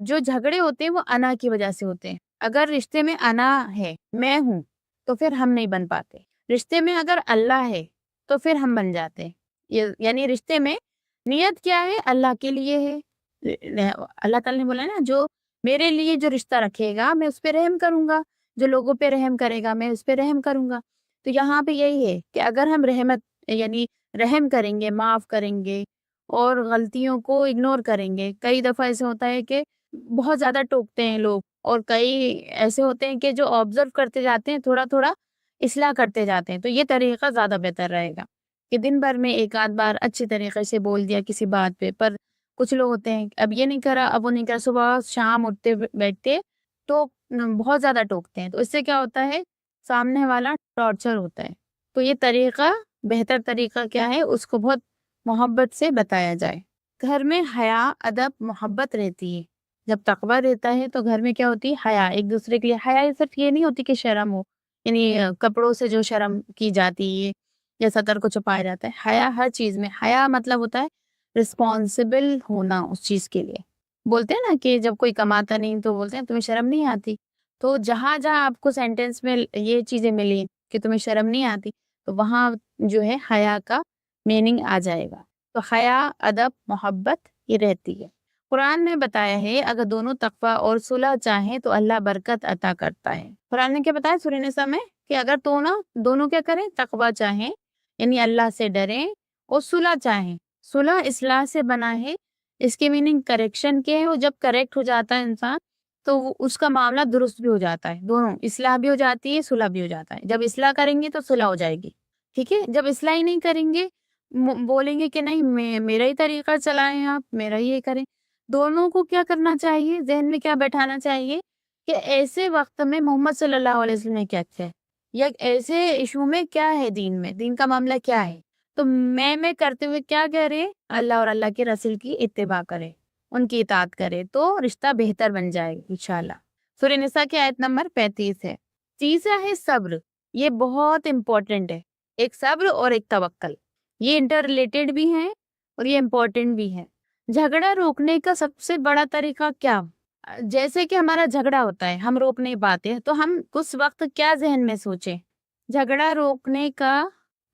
جو جھگڑے ہوتے ہیں وہ انا کی وجہ سے ہوتے ہیں. اگر رشتے میں انا ہے، میں ہوں، تو پھر ہم نہیں بن پاتے. رشتے میں اگر اللہ ہے تو پھر ہم بن جاتے ہیں. یعنی رشتے میں نیت کیا ہے؟ اللہ کے لیے ہے. اللہ تعالیٰ نے بولا نا، جو میرے لیے جو رشتہ رکھے گا میں اس پہ رحم کروں گا، جو لوگوں پہ رحم کرے گا میں اس پہ رحم کروں گا. تو یہاں پہ یہی ہے کہ اگر ہم یعنی رحم کریں گے، معاف کریں گے اور غلطیوں کو اگنور کریں گے. کئی دفعہ ایسے ہوتا ہے کہ بہت زیادہ ٹوکتے ہیں لوگ، اور کئی ایسے ہوتے ہیں کہ جو آبزرو کرتے جاتے ہیں، تھوڑا تھوڑا اصلاح کرتے جاتے ہیں. تو یہ طریقہ زیادہ بہتر رہے گا کہ دن بھر میں ایک آدھ بار اچھی طریقے سے بول دیا کسی بات پہ. پر کچھ لوگ ہوتے ہیں اب یہ نہیں کرا، اب وہ نہیں کرا، صبح شام اٹھتے بیٹھتے تو بہت زیادہ ٹوکتے ہیں. تو اس سے کیا ہوتا ہے؟ سامنے والا ٹارچر ہوتا ہے. تو یہ طریقہ، بہتر طریقہ کیا ہے؟ اس کو بہت محبت سے بتایا جائے. گھر میں حیا، ادب، محبت رہتی ہے. جب تقویٰ رہتا ہے تو گھر میں کیا ہوتی ہے؟ حیا. ایک دوسرے کے لیے حیا صرف یہ نہیں ہوتی کہ شرم ہو، یعنی کپڑوں سے جو شرم کی جاتی ہے یا سطر کو چھپایا جاتا ہے. حیا ہر چیز میں. حیا مطلب ہوتا ہے رسپانسبل ہونا اس چیز کے لیے. بولتے ہیں نا کہ جب کوئی کماتا نہیں تو بولتے ہیں تمہیں شرم نہیں آتی. تو جہاں جہاں آپ کو سینٹینس میں یہ چیزیں ملی کہ تمہیں شرم نہیں آتی، تو وہاں جو ہے حیا کا میننگ آ جائے گا. تو حیا، ادب، محبت یہ رہتی ہے. قرآن نے بتایا ہے اگر دونوں تقویٰ اور صلح چاہیں تو اللہ برکت عطا کرتا ہے. قرآن نے کیا بتایا سورہ نساء میں؟ کہ اگر دونوں کیا کریں؟ تقویٰ چاہیں، یعنی اللہ سے ڈریں، اور صلح چاہیں. صلح اصلاح سے بنا ہے. اس کی میننگ کریکشن کے ہے. وہ جب کریکٹ ہو جاتا ہے انسان تو اس کا معاملہ درست بھی ہو جاتا ہے. دونوں اصلاح بھی ہو جاتی ہے، صلح بھی ہو جاتا ہے. جب اصلاح کریں گے تو صلح ہو جائے گی. ٹھیک ہے. جب اصلاح ہی نہیں کریں گے، بولیں گے کہ نہیں میرا ہی طریقہ چلائیں، آپ میرا ہی یہ کریں. دونوں کو کیا کرنا چاہیے؟ ذہن میں کیا بیٹھانا چاہیے کہ ایسے وقت میں محمد صلی اللہ علیہ وسلم نے کیا کیا ہے، یا ایسے ایشو میں کیا ہے، دین میں، دین کا معاملہ کیا ہے. تو میں کرتے ہوئے کیا کہہ رہے؟ اللہ اور اللہ کے رسول کی اتباع کرے، ان کی اطاعت کرے، تو رشتہ بہتر بن جائے گا انشاءاللہ. سورہ نساء کی آیت نمبر 35 ہے. تیسرا ہے صبر. یہ بہت امپورٹنٹ ہے. ایک صبر اور ایک توکل، یہ انٹر ریلیٹڈ بھی ہیں اور یہ امپورٹنٹ بھی ہے. جھگڑا روکنے کا سب سے بڑا طریقہ کیا؟ جیسے کہ ہمارا جھگڑا ہوتا ہے، ہم روک نہیں پاتے، تو ہم اس وقت کیا ذہن میں سوچیں؟ جھگڑا روکنے کا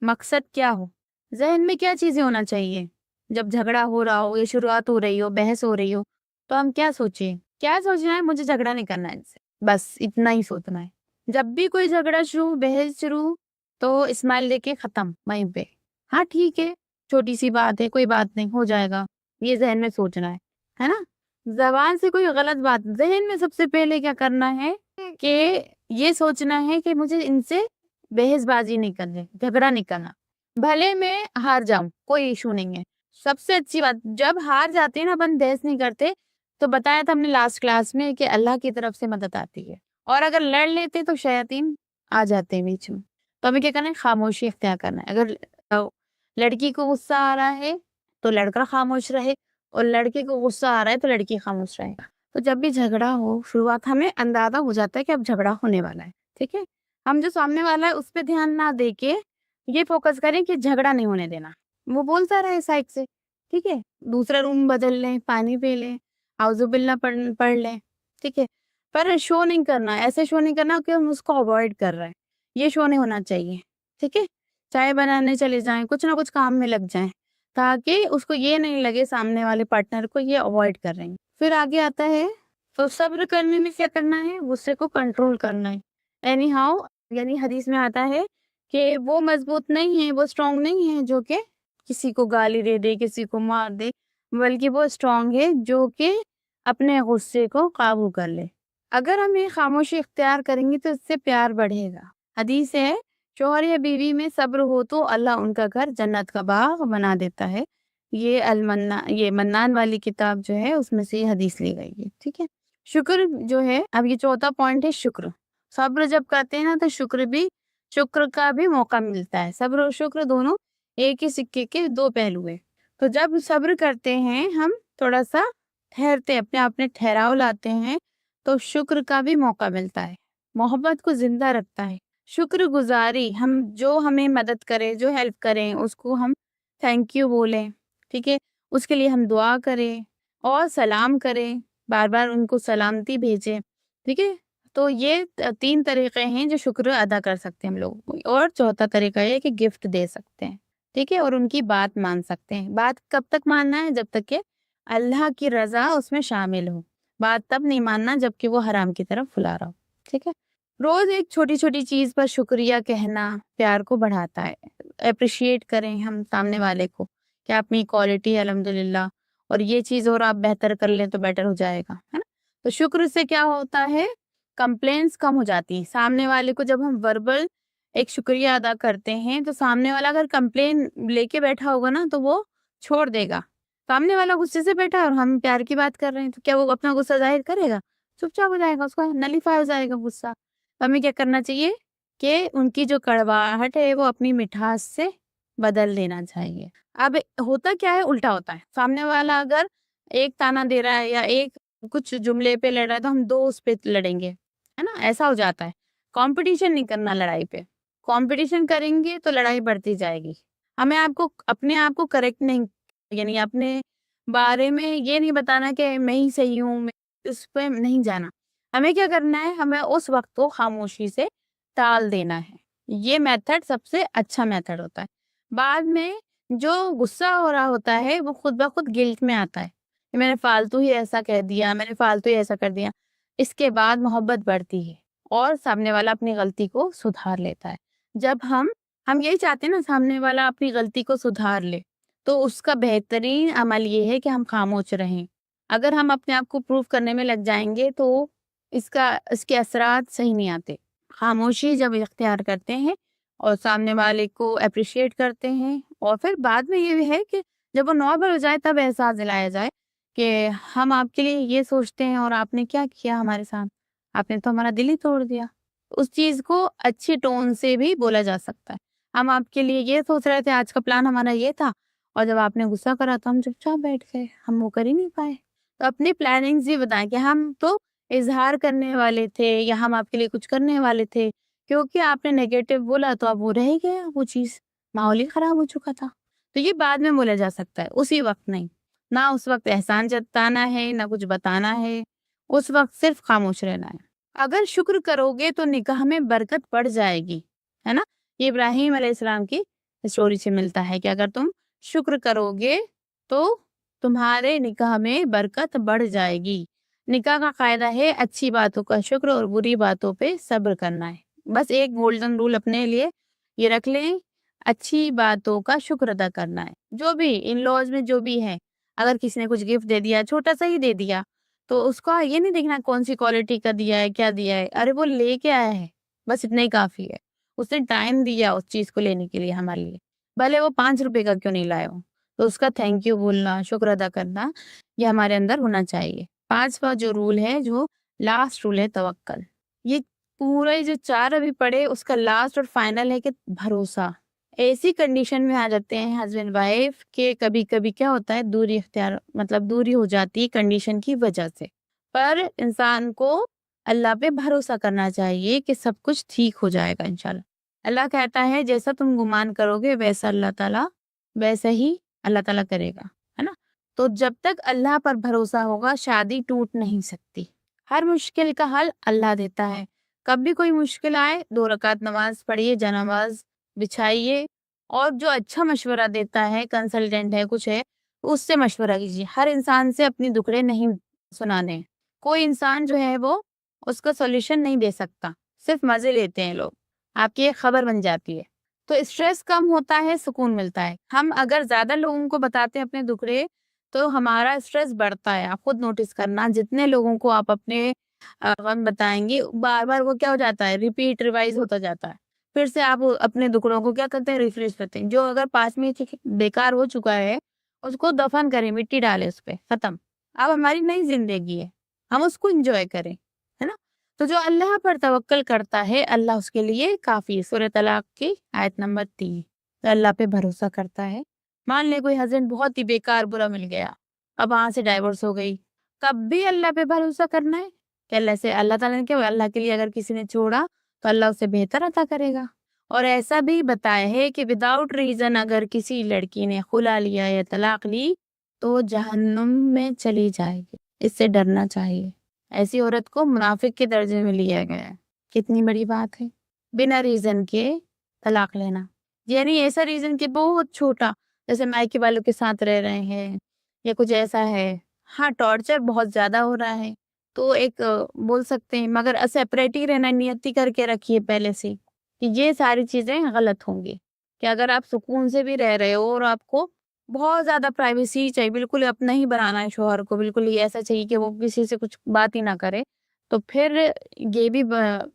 مقصد کیا ہو؟ ذہن میں کیا چیزیں ہونا چاہیے؟ جب جھگڑا ہو رہا ہو یا شروعات ہو رہی ہو، بحث ہو رہی ہو، تو ہم کیا سوچیں؟ کیا سوچنا ہے؟ مجھے جھگڑا نہیں کرنا ہے ان سے، بس اتنا ہی سوچنا ہے. جب بھی کوئی جھگڑا شروع، بحث شروع، تو اسمائل دے کے ختم وہیں پہ. ہاں ٹھیک ہے، چھوٹی سی بات ہے، کوئی بات نہیں، ہو جائے گا، یہ ذہن میں سوچنا ہے نا. زبان سے کوئی غلط بات، ذہن میں سب سے پہلے کیا کرنا ہے کہ یہ سوچنا ہے کہ مجھے ان سے بحث بازی نہیں کرنی، جھگڑا نہیں کرنا. بھلے میں ہار جاؤں، کوئی ایشو نہیں ہے. سب سے اچھی بات، جب ہار جاتے ہیں نا، اپن بحث نہیں کرتے، تو بتایا تھا ہم نے لاسٹ کلاس میں کہ اللہ کی طرف سے مدد آتی ہے. اور اگر لڑ لیتے تو شیاطین آ جاتے ہیں بیچ میں. تو ہمیں کیا کرنا ہے؟ خاموشی اختیار کرنا ہے. اگر لڑکی کو غصہ آ رہا ہے تو لڑکا خاموش رہے، اور لڑکے کو غصہ آ رہا ہے تو لڑکی خاموش رہے. تو جب بھی جھگڑا ہو، شروعات ہمیں اندازہ ہو جاتا ہے کہ اب جھگڑا ہونے والا ہے. ٹھیک ہے. ہم جو سامنے والا ہے اس پہ دھیان نہ دے کے یہ فوکس کریں کہ جھگڑا نہیں ہونے دینا. وہ بولتا رہے سائڈ سے، ٹھیک ہے، دوسرا روم بدل لیں، پانی پی لیں، اعوذ باللہ پڑھ لیں. ٹھیک ہے. پر شو نہیں کرنا، ایسے شو نہیں کرنا کہ ہم اس کو اوائڈ کر رہے ہیں. یہ شو نہیں ہونا چاہیے. ٹھیک ہے. چائے بنانے چلے جائیں، کچھ نہ کچھ کام میں لگ جائیں، تاکہ اس کو یہ نہیں لگے سامنے والے پارٹنر کو یہ اوائڈ کر رہے ہیں. پھر آگے آتا ہے تو صبر کرنے میں کیا کرنا ہے؟ غصے کو کنٹرول کرنا ہے. اینی ہاؤ، یعنی حدیث میں آتا ہے کہ وہ مضبوط نہیں ہے، وہ اسٹرانگ نہیں ہے جو کہ کسی کو گالی دے دے، کسی کو مار دے، بلکہ وہ اسٹرانگ ہے جو کہ اپنے غصے کو قابو کر لے. اگر ہم یہ خاموشی اختیار کریں گے تو اس سے پیار بڑھے گا. حدیث ہے شوہر یا بیوی میں صبر ہو تو اللہ ان کا گھر جنت کا باغ بنا دیتا ہے. یہ منان والی کتاب جو ہے اس میں سے یہ حدیث لی گئی ہے. ٹھیک ہے. شکر جو ہے، اب یہ چوتھا پوائنٹ ہے شکر. صبر جب کرتے ہیں نا تو شکر کا بھی موقع ملتا ہے. صبر اور شکر دونوں ایک ہی سکے کے دو پہلو ہیں. تو جب صبر کرتے ہیں، ہم تھوڑا سا ٹھہرتے، اپنے آپ میں ٹھہراؤ لاتے ہیں، تو شکر کا بھی موقع ملتا ہے. محبت کو زندہ رکھتا ہے. شکر گزاری، ہم جو ہمیں مدد کرے، جو ہیلپ کریں، اس کو ہم تھینک یو بولیں. ٹھیک ہے. اس کے لیے ہم دعا کریں اور سلام کریں. بار بار ان کو سلامتی بھیجیں، ٹھیک ہے؟ تو یہ 3 طریقے ہیں جو شکر ادا کر سکتے ہیں ہم لوگ، اور چوتھا طریقہ یہ ہے کہ گفٹ دے سکتے ہیں، ٹھیک ہے؟ اور ان کی بات مان سکتے ہیں۔ بات کب تک ماننا ہے؟ جب تک کہ اللہ کی رضا اس میں شامل ہو۔ بات تب نہیں ماننا جب کہ وہ حرام کی طرف بلا رہا ہو، ٹھیک ہے؟ روز ایک چھوٹی چھوٹی چیز پر شکریہ کہنا پیار کو بڑھاتا ہے۔ اپریشیٹ کریں ہم سامنے والے کو کہ آپ میں کوالٹی ہے الحمدللہ، اور یہ چیز اور آپ بہتر کر لیں تو بیٹر ہو جائے گا، ہے نا؟ تو شکر سے کیا ہوتا ہے؟ کمپلینس کم ہو جاتی ہیں۔ سامنے والے کو جب ہم وربل ایک شکریہ ادا کرتے ہیں تو سامنے والا اگر کمپلین لے کے بیٹھا ہوگا نا تو وہ چھوڑ دے گا۔ سامنے والا غصے سے بیٹھا اور ہم پیار کی بات کر رہے ہیں تو کیا وہ اپنا غصہ ظاہر کرے گا؟ چپ چاپ ہو جائے گا، اس کا نلیفائی ہو جائے گا غصہ۔ ہمیں کیا کرنا چاہیے کہ ان کی جو کڑواہٹ ہے وہ اپنی مٹھاس سے بدل دینا چاہیے۔ اب ہوتا کیا ہے؟ الٹا ہوتا ہے۔ سامنے والا اگر ایک تانا دے رہا ہے یا ایک کچھ جملے پہ لڑ رہا ہے تو ہم 2 اس پہ لڑیں گے، ہے نا؟ ایسا ہو جاتا ہے۔ کمپٹیشن نہیں کرنا لڑائی پہ، کمپٹیشن کریں گے تو لڑائی بڑھتی جائے گی۔ ہمیں اپنے آپ کو کریکٹ نہیں، یعنی اپنے بارے میں یہ نہیں بتانا کہ میں ہی صحیح ہوں، میں اس پہ نہیں جانا۔ ہمیں کیا کرنا ہے؟ ہمیں اس وقت کو خاموشی سے ٹال دینا ہے۔ یہ میتھڈ سب سے اچھا میتھڈ ہوتا ہے۔ بعد میں جو غصہ ہو رہا ہوتا ہے وہ خود بخود گلٹ میں آتا ہے کہ میں نے فالتو ہی ایسا کہہ دیا، میں نے فالتو ہی ایسا کر دیا۔ اس کے بعد محبت بڑھتی ہے اور سامنے والا اپنی غلطی کو سدھار لیتا ہے۔ جب ہم یہی چاہتے ہیں نا سامنے والا اپنی غلطی کو سدھار لے، تو اس کا بہترین عمل یہ ہے کہ ہم خاموش رہیں۔ اگر ہم اپنے آپ کو پروف کرنے میں لگ جائیں گے تو اس کے اثرات صحیح نہیں آتے۔ خاموشی جب اختیار کرتے ہیں اور سامنے والے کو اپریشیٹ کرتے ہیں، اور پھر بعد میں یہ بھی ہے کہ جب وہ نارمل ہو جائے تب احساس دلایا جائے کہ ہم آپ کے لیے یہ سوچتے ہیں اور آپ نے کیا کیا ہمارے ساتھ، آپ نے تو ہمارا دل ہی توڑ دیا۔ اس چیز کو اچھی ٹون سے بھی بولا جا سکتا ہے۔ ہم آپ کے لیے یہ سوچ رہے تھے، آج کا پلان ہمارا یہ تھا، اور جب آپ نے غصہ کرا تو ہم چپ چاپ بیٹھ گئے، ہم وہ کر ہی نہیں پائے۔ تو اپنی پلاننگز بھی بتائیں کہ ہم تو اظہار کرنے والے تھے یا ہم آپ کے لیے کچھ کرنے والے تھے، کیونکہ آپ نے نیگیٹو بولا تو اب وہ رہ گیا، وہ چیز ماحول ہی خراب ہو چکا تھا۔ تو یہ بعد میں بولا جا سکتا ہے، اسی وقت نہیں۔ نہ اس وقت احسان جتانا ہے، نہ کچھ بتانا ہے، اس وقت صرف خاموش رہنا ہے۔ اگر شکر کرو گے تو نکاح میں برکت پڑ جائے گی، ہے نا؟ یہ ابراہیم علیہ السلام کی اسٹوری سے ملتا ہے کہ اگر تم شکر کرو گے تو تمہارے نکاح میں برکت بڑھ جائے گی۔ نکاح کا قاعدہ ہے اچھی باتوں کا شکر اور بری باتوں پہ صبر کرنا ہے۔ بس ایک گولڈن رول اپنے لیے یہ رکھ لیں، اچھی باتوں کا شکر ادا کرنا ہے۔ جو بھی ان لوز میں جو بھی ہے، اگر کسی نے کچھ گفٹ دے دیا، چھوٹا سا ہی دے دیا، تو اس کا یہ نہیں دیکھنا کون سی کوالٹی کا دیا ہے، کیا دیا ہے، ارے وہ لے کے آیا ہے، بس اتنا ہی کافی ہے۔ اس نے ٹائم دیا اس چیز کو لینے کے لیے ہمارے لیے، بھلے وہ 5 روپے کا کیوں نہیں لائے ہو، تو اس کا تھینک یو بولنا، شکر ادا کرنا، یہ ہمارے اندر ہونا چاہیے۔ 5واں جو رول ہے، جو لاسٹ رول ہے، توکل۔ یہ پورے جو 4 ابھی پڑھے اس کا لاسٹ اور فائنل ہے کہ بھروسہ۔ ایسی کنڈیشن میں آ جاتے ہیں ہسبینڈ وائف کہ کبھی کبھی کیا ہوتا ہے، دوری ہو جاتی ہے کنڈیشن کی وجہ سے، پر انسان کو اللہ پہ بھروسہ کرنا چاہیے کہ سب کچھ ٹھیک ہو جائے گا انشاءاللہ۔ اللہ کہتا ہے جیسا تم گمان کرو گے ویسا ہی اللہ تعالیٰ کرے گا، ہے نا؟ تو جب تک اللہ پر بھروسہ ہوگا شادی ٹوٹ نہیں سکتی۔ ہر مشکل کا حل اللہ دیتا ہے۔ کب بھی کوئی مشکل آئے 2 رکعت نماز پڑھیے، جنماز بچھائیے، اور جو اچھا مشورہ دیتا ہے، کنسلٹنٹ ہے، کچھ ہے، اس سے مشورہ کیجیے۔ ہر انسان سے اپنی دکھڑے نہیں سنانے۔ کوئی انسان جو ہے وہ اس کا سولوشن نہیں دے سکتا، صرف مزے لیتے ہیں لوگ، آپ کی ایک خبر بن جاتی ہے۔ تو اسٹریس کم ہوتا ہے، سکون ملتا ہے۔ ہم اگر زیادہ لوگوں کو بتاتے ہیں اپنے دکھڑے تو ہمارا اسٹریس بڑھتا ہے۔ آپ خود نوٹس کرنا، جتنے لوگوں کو آپ اپنے غم بتائیں گے، بار بار وہ کیا ہو جاتا ہے، ریپیٹ ریوائز ہوتا جاتا ہے۔ پھر سے آپ اپنے دکھڑوں کو کیا کرتے ہیں، ریفریش کرتے ہیں۔ جو اگر 5 میں بیکار ہو چکا ہے اس کو دفن کریں، مٹی ڈالیں اس پہ، ختم۔ اب ہماری نئی زندگی ہے، ہم اس کو انجوائے کریں، ہے نا؟ تو جو اللہ پر توکل کرتا ہے اللہ اس کے لیے کافی ہے۔ سورہ طلاق کی آیت نمبر 3۔ تو اللہ پہ بھروسہ کرتا ہے۔ مان لے کوئی ہسبینڈ بہت ہی بیکار برا مل گیا، اب وہاں سے ڈائیورس ہو گئی، تب بھی اللہ پہ بھروسہ کرنا ہے کہ اللہ تعالیٰ نے کیا، اللہ کے لیے اگر کسی نے چھوڑا تو اللہ اسے بہتر عطا کرے گا۔ اور ایسا بھی بتایا ہے کہ وداؤٹ ریزن اگر کسی لڑکی نے خلا لیا یا طلاق لی تو جہنم میں چلی جائے گی۔ اس سے ڈرنا چاہیے. ایسی عورت کو منافق کے درجے میں لیا گیا ہے. کتنی بڑی بات ہے. بنا ریزن کے طلاق لینا، یعنی ایسا ریزن کہ بہت چھوٹا، جیسے مائکے والوں کے ساتھ رہ رہے ہیں یا کچھ ایسا ہے. ہاں ٹارچر بہت زیادہ ہو رہا ہے تو ایک بول سکتے ہیں، مگر سیپریٹ ہی رہنا، نیتی کر کے رکھیے پہلے سے کہ یہ ساری چیزیں غلط ہوں گی. کہ اگر آپ سکون سے بھی رہ رہے ہو اور آپ کو بہت زیادہ پرائیویسی چاہیے، بالکل اپنا ہی بنانا ہے شوہر کو، بالکل ہی ایسا چاہیے کہ وہ کسی سے کچھ بات ہی نہ کرے، تو پھر یہ بھی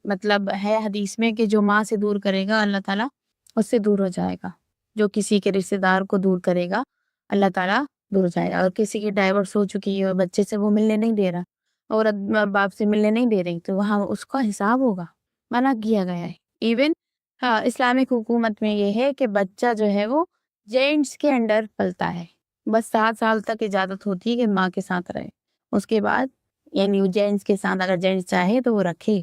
مطلب ہے حدیث میں کہ جو ماں سے دور کرے گا اللہ تعالیٰ اس سے دور ہو جائے گا. جو کسی کے رشتے دار کو دور کرے گا اللہ تعالیٰ دور ہو جائے گا. اور کسی کی ڈائیورس ہو چکی ہے اور بچے سے وہ ملنے نہیں دے رہا، عورت باپ سے ملنے نہیں دے رہی، تو وہاں اس کا حساب ہوگا. منع کیا گیا ہے. ایون اسلامک حکومت میں یہ ہے کہ بچہ جو ہے وہ جینٹس کے انڈر پلتا ہے. بس 7 سال تک اجازت ہوتی ہے کہ ماں کے ساتھ رہے، اس کے بعد یعنی جینٹس کے ساتھ اگر جینٹس چاہے تو وہ رکھے،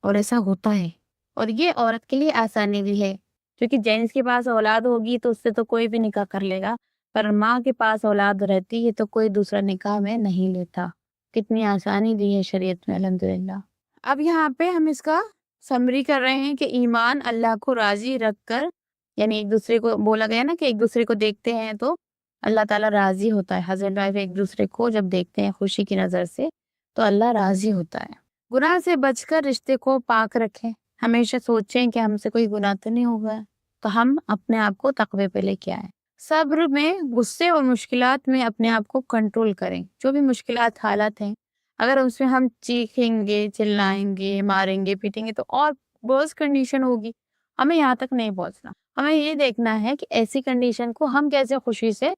اور ایسا ہوتا ہے. اور یہ عورت کے لیے آسانی بھی ہے، کیونکہ جینٹس کے پاس اولاد ہوگی تو اس سے تو کوئی بھی نکاح کر لے گا، پر ماں کے پاس اولاد رہتی ہے تو کوئی دوسرا نکاح میں نہیں لیتا. کتنی آسانی دی ہے شریعت میں الحمدللہ. اب یہاں پہ ہم اس کا سمری کر رہے ہیں کہ ایمان اللہ کو راضی رکھ کر، یعنی ایک دوسرے کو بولا گیا نا کہ ایک دوسرے کو دیکھتے ہیں تو اللہ تعالیٰ راضی ہوتا ہے. ہسبینڈ وائف ایک دوسرے کو جب دیکھتے ہیں خوشی کی نظر سے تو اللہ راضی ہوتا ہے. گناہ سے بچ کر رشتے کو پاک رکھیں. ہمیشہ سوچیں کہ ہم سے کوئی گناہ تو نہیں ہوگا، تو ہم اپنے آپ کو تقوی پہ لے کے آئیں. صبر میں، غصے اور مشکلات میں اپنے آپ کو کنٹرول کریں. جو بھی مشکلات حالات ہیں اگر اس میں ہم چیخیں گے، چلائیں گے، ماریں گے، پیٹیں گے تو اور بہت کنڈیشن ہوگی. ہمیں یہاں تک نہیں پہنچنا. ہمیں یہ دیکھنا ہے کہ ایسی کنڈیشن کو ہم کیسے خوشی سے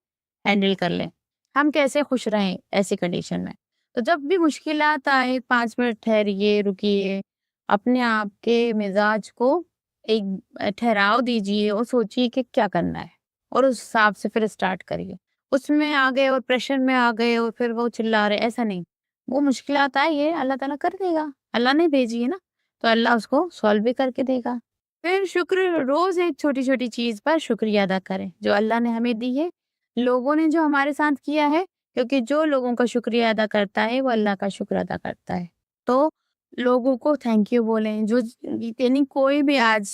ہینڈل کر لیں، ہم کیسے خوش رہیں ایسی کنڈیشن میں. تو جب بھی مشکلات آئے 5 منٹ ٹھہریے، رکیے، اپنے آپ کے مزاج کو ایک ٹھہراؤ دیجیے اور سوچیے کہ کیا کرنا ہے، اور اس حساب سے پھر اسٹارٹ کریے. اس میں آ گئے اور پریشر میں آ گئے اور پھر وہ چلا رہے، ایسا نہیں. وہ مشکلات آئی ہے اللہ تعالیٰ کر دے گا، اللہ نے بھیجی ہے نا تو اللہ اس کو سالو بھی کر کے دے گا. پھر شکر، روز ایک چھوٹی چھوٹی چیز پر شکریہ ادا کریں جو اللہ نے ہمیں دی ہے، لوگوں نے جو ہمارے ساتھ کیا ہے، کیونکہ جو لوگوں کا شکریہ ادا کرتا ہے وہ اللہ کا شکر ادا کرتا ہے. تو لوگوں کو تھینک یو بولیں. جو یعنی کوئی بھی آج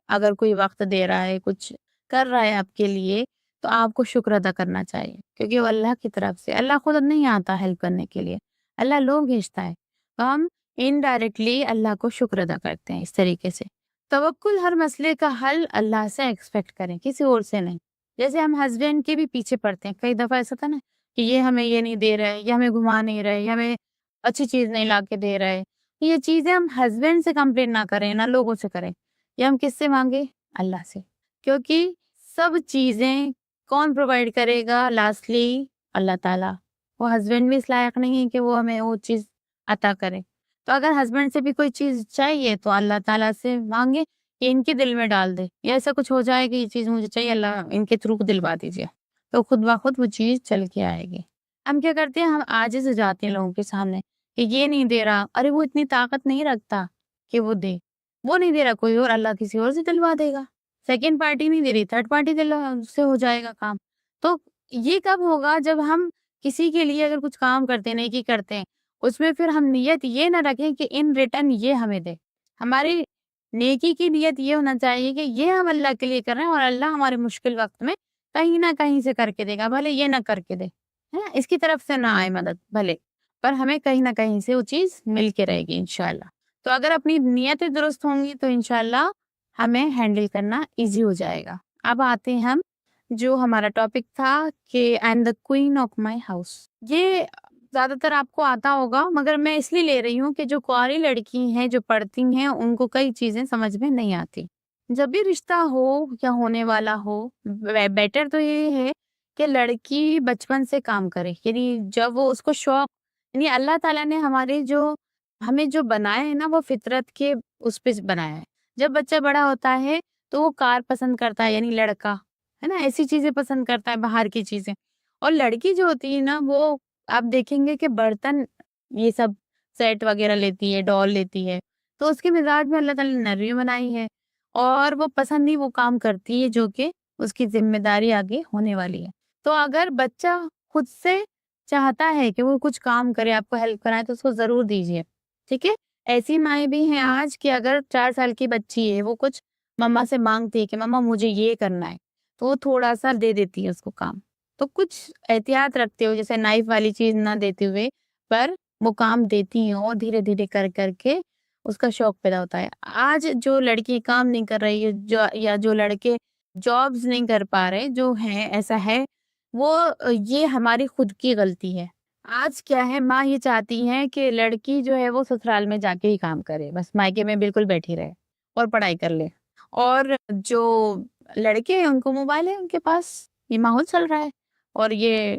اگر کوئی وقت دے رہا ہے، کچھ کر رہا ہے آپ کے لیے، تو آپ کو شکر ادا کرنا چاہیے، کیونکہ وہ اللہ کی طرف سے، اللہ خود نہیں آتا ہیلپ کرنے کے لیے، اللہ لوگ بھیجتا ہے. تو ہم انڈائریکٹلی اللہ کو شکر ادا کرتے ہیں اس طریقے سے. توکل، ہر مسئلے کا حل اللہ سے ایکسپیکٹ کریں، کسی اور سے نہیں. جیسے ہم ہسبینڈ کے بھی پیچھے پڑتے ہیں، کئی دفعہ ایسا تھا نا کہ یہ ہمیں یہ نہیں دے رہے، یا ہمیں گھما نہیں رہے، یا ہمیں اچھی چیز نہیں لا کے دے رہے. یہ چیزیں ہم ہسبینڈ سے کمپلین نہ کریں، نہ لوگوں سے کریں. یہ ہم کس سے مانگے؟ اللہ سے. کیونکہ سب چیزیں کون پرووائڈ کرے گا؟ لاسٹلی اللہ تعالیٰ. وہ ہسبینڈ بھی اس لائق نہیں ہے کہ وہ ہمیں وہ چیز عطا کرے. تو اگر ہسبینڈ سے بھی کوئی چیز چاہیے تو اللہ تعالیٰ سے مانگے کہ ان کے دل میں ڈال دے، یا ایسا کچھ ہو جائے کہ یہ چیز مجھے چاہیے، اللہ ان کے تھرو دلوا دیجیے، تو خود بخود وہ چیز چل کے آئے گی. ہم کیا کرتے ہیں؟ ہم عاجز ہو جاتے ہیں لوگوں کے سامنے کہ یہ نہیں دے رہا، ارے وہ اتنی طاقت نہیں رکھتا کہ وہ دے، وہ نہیں دے رہا کوئی اور، اللہ کسی اور سے دلوا دے گا. سیکنڈ پارٹی نہیں دے رہی، تھرڈ پارٹی سے ہو جائے گا کام. تو یہ کب ہوگا؟ جب ہم کسی کے لیے اگر کچھ کام کرتے ہیں، نیکی کرتے ہیں، اس میں پھر ہم نیت یہ نہ رکھیں کہ ان ریٹرن یہ ہمیں دے. ہماری نیکی کی نیت یہ ہونا چاہیے کہ یہ ہم اللہ کے لیے کر رہے ہیں اور اللہ ہمارے مشکل وقت میں کہیں نہ کہیں سے کر کے دے گا، بھلے یہ نہ کر کے دے، ہے نا، اس کی طرف سے نہ آئے مدد بھلے، پر ہمیں کہیں نہ کہیں سے وہ چیز مل کے رہے گی انشاءاللہ. تو اگر اپنی نیتیں درست ہوں گی تو انشاءاللہ ہمیں ہینڈل کرنا ایزی ہو جائے گا. اب آتے ہیں ہم جو ہمارا ٹاپک تھا کہ I am the queen of my house. یہ زیادہ تر آپ کو آتا ہوگا، مگر میں اس لیے لے رہی ہوں کہ جو کنواری لڑکی ہیں جو پڑھتی ہیں ان کو کئی چیزیں سمجھ میں نہیں آتی. جب بھی رشتہ ہو یا ہونے والا ہو، بیٹر تو یہ ہے کہ لڑکی بچپن سے کام کرے، یعنی جب وہ اس کو شوق، یعنی اللہ تعالیٰ نے ہمیں جو بنایا ہے نا وہ فطرت کے اس پہ بنایا ہے. جب بچہ بڑا ہوتا ہے تو وہ کار پسند کرتا ہے، یعنی لڑکا ہے نا ایسی چیزیں پسند کرتا ہے، باہر کی چیزیں. اور لڑکی جو ہوتی ہے نا وہ آپ دیکھیں گے کہ برتن یہ سب سیٹ وغیرہ لیتی ہے، ڈال لیتی ہے، تو اس کے مزاج میں اللہ تعالیٰ نے نرمی بنائی ہے، اور وہ پسند ہی وہ کام کرتی ہے جو کہ اس کی ذمہ داری آگے ہونے والی ہے. تو اگر بچہ خود سے چاہتا ہے کہ وہ کچھ کام کرے، آپ کو ہیلپ کرائے، تو اس کو ضرور دیجیے، ٹھیک ہے؟ ایسی مائیں بھی ہیں آج کہ اگر 4 سال کی بچی ہے، وہ کچھ مما سے مانگتی ہے کہ مما مجھے یہ کرنا ہے، تو وہ تھوڑا سا دے دیتی ہے اس کو کام. تو کچھ احتیاط رکھتے ہو، جیسے نائف والی چیز نہ دیتے ہوئے، پر وہ کام دیتی ہیں اور دھیرے دھیرے کر کر کے اس کا شوق پیدا ہوتا ہے. آج جو لڑکی کام نہیں کر رہی ہے یا جو لڑکے جابز نہیں کر پا رہے جو ہیں، ایسا ہے، وہ یہ ہماری خود کی غلطی ہے. آج کیا ہے، ماں یہ چاہتی ہے کہ لڑکی جو ہے وہ سسرال میں جا کے ہی کام کرے، بس مائکے میں بالکل بیٹھی رہے اور پڑھائی کر لے. اور جو لڑکے ہیں ان کو موبائل ہے ان کے پاس، یہ ماحول چل رہا ہے اور یہ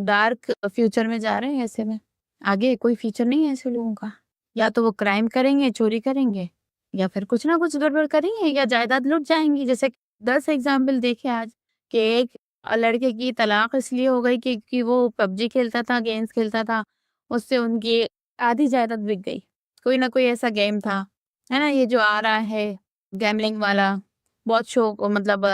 ڈارک فیوچر میں جا رہے ہیں. ایسے میں آگے کوئی فیوچر نہیں ہے ایسے لوگوں کا. یا تو وہ کرائم کریں گے، چوری کریں گے، یا پھر کچھ نہ کچھ گڑبڑ کریں گے، یا جائیداد لٹ جائیں گی. جیسے 10 ایگزامپل دیکھے آج کہ ایک لڑکے کی طلاق اس لیے ہو گئی کہ وہ PUBG کھیلتا تھا، گیمز کھیلتا تھا، اس سے ان کی آدھی جائیداد بک گئی. کوئی نہ کوئی ایسا گیم تھا، ہے نا. یہ جو آ رہا ہے گیملنگ والا، بہت شوق، مطلب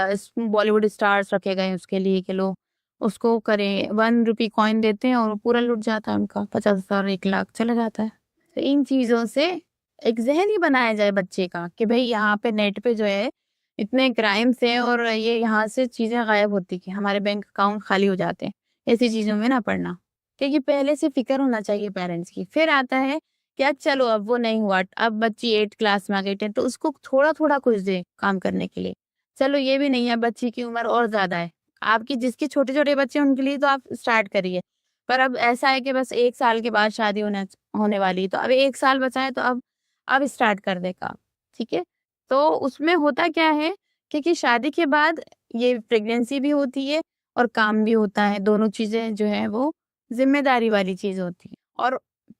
بالی ووڈ اسٹارز رکھے گئے اس کے لیے کہ لوگ اس کو کریں. 1 روپی کوائن دیتے ہیں اور پورا لٹ جاتا ہے ان کا، 50,000 1 لاکھ چلا جاتا ہے. تو ان چیزوں سے ایک ذہن ہی بنایا جائے بچے کا کہ بھئی یہاں پہ نیٹ پہ جو ہے اتنے کرائمس ہیں اور یہ یہاں سے چیزیں غائب ہوتی کہ ہمارے بینک اکاؤنٹ خالی ہو جاتے ہیں. ایسی چیزوں میں نہ پڑنا، کیونکہ پہلے سے فکر ہونا چاہیے پیرنٹس کی. پھر آتا ہے کہ چلو اب وہ نہیں ہوا، اب بچی 8 کلاس میں آ گئی 10، تو اس کو تھوڑا تھوڑا کچھ دے کام کرنے کے لیے. چلو یہ بھی نہیں ہے، بچی کی عمر اور زیادہ ہے، آپ کی جس کے چھوٹے چھوٹے بچے ان کے لیے تو آپ اسٹارٹ کریے. پر اب ایسا ہے کہ بس 1 سال کے بعد شادی ہونے والی، تو اب 1 سال بچا ہے، تو اب اسٹارٹ کر دے کام، ٹھیک ہے. تو اس میں ہوتا کیا ہے کہ شادی کے بعد یہ پریگنینسی بھی ہوتی ہے اور کام بھی ہوتا ہے. دونوں چیزیں جو ہے وہ ذمہ داری والی چیز ہوتی ہے. اور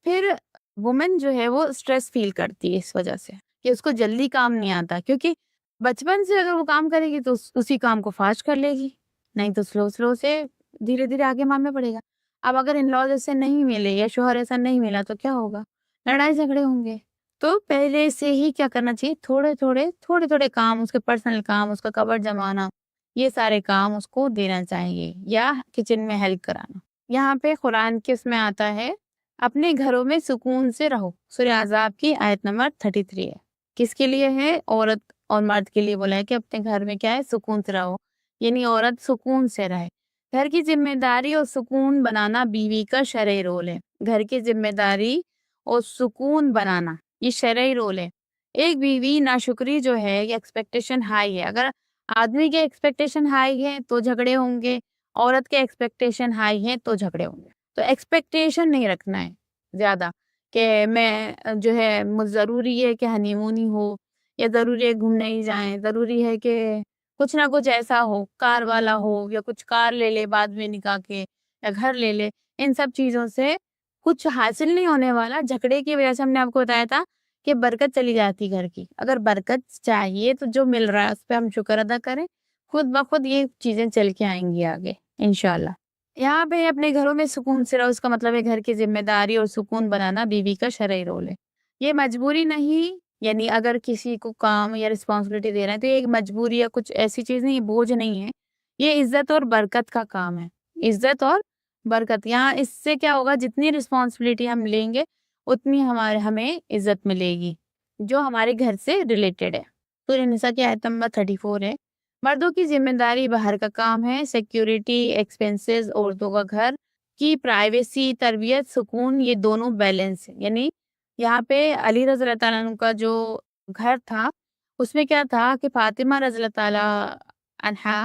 پھر وومن جو ہے وہ اسٹریس فیل کرتی ہے اس وجہ سے کہ اس کو جلدی کام نہیں آتا، کیونکہ بچپن سے اگر وہ کام کرے گی تو اسی کام کو فاسٹ کر لے گی، نہیں تو سلو سے دھیرے دھیرے آگے ماننا پڑے گا. اب اگر ان لاز ایسے نہیں ملے یا شوہر ایسا نہیں ملا تو کیا ہوگا؟ لڑائی جھگڑے ہوں گے. تو پہلے سے ہی کیا کرنا چاہیے، تھوڑے تھوڑے کام، اس کے پرسنل کام، اس کا کبر جمانا، یہ سارے کام اس کو دینا چاہیے، یا کچن میں ہیلپ کرانا. یہاں پہ قرآن کے اس میں آتا ہے اپنے گھروں میں سکون سے رہو، سورہ احزاب کی آیت نمبر 33 ہے. کس کے لیے ہے؟ عورت اور مرد کے لیے بولا ہے کہ اپنے گھر میں کیا ہے، سکون سے رہو، یعنی عورت سکون سے رہے. گھر کی ذمہ داری اور سکون بنانا بیوی کا شرعی رول ہے. گھر کی ذمہ داری اور سکون بنانا یہ شرعی رول ہے. ایک بیوی ناشکری جو ہے یہ ایکسپیکٹیشن ہائی ہے. اگر آدمی کے ایکسپیکٹیشن ہائی ہے تو جھگڑے ہوں گے، عورت کے ایکسپیکٹیشن ہائی ہے تو جھگڑے ہوں گے. تو ایکسپیکٹیشن نہیں رکھنا ہے زیادہ کہ میں جو ہے ضروری ہے کہ ہنی مونی ہو، یا ضروری ہے گھومنے ہی جائیں، ضروری ہے کہ کچھ نہ کچھ ایسا ہو، کار والا ہو، یا کچھ کار لے لے بعد میں نکاح کے، یا گھر لے لے. ان سب چیزوں سے کچھ حاصل نہیں ہونے والا. جھگڑے کی وجہ سے ہم نے آپ کو بتایا تھا کہ برکت چلی جاتی گھر کی. اگر برکت چاہیے تو جو مل رہا ہے اس پہ ہم شکر ادا کریں، خود بخود یہ چیزیں چل کے آئیں گی آگے انشاءاللہ. یہاں پہ اپنے گھروں میں سکون سے رہو، اس کا مطلب ہے گھر کی ذمہ داری اور سکون بنانا بیوی کا شرعی رول ہے. یہ مجبوری نہیں، یعنی اگر کسی کو کام یا رسپانسبلٹی دے رہے ہیں تو یہ ایک مجبوری یا کچھ ایسی چیز نہیں، بوجھ نہیں ہے. یہ عزت اور برکت کا کام ہے، عزت اور برکت. یہاں اس سے کیا ہوگا، جتنی رسپانسبلٹی ہم لیں گے اتنی ہمیں عزت ملے گی جو ہمارے گھر سے ریلیٹڈ ہے. سورہ النساء کی آیت نمبر 34 ہے. مردوں کی ذمہ داری باہر کا کام ہے، سیکیورٹی، ایکسپینسز، عورتوں کا گھر کی پرائیویسی، تربیت، سکون، یہ دونوں بیلنس ہے. یعنی یہاں پہ علی رضی اللہ تعالیٰ عنہ کا جو گھر تھا اس میں کیا تھا کہ فاطمہ رضی اللہ تعالیٰ عنہا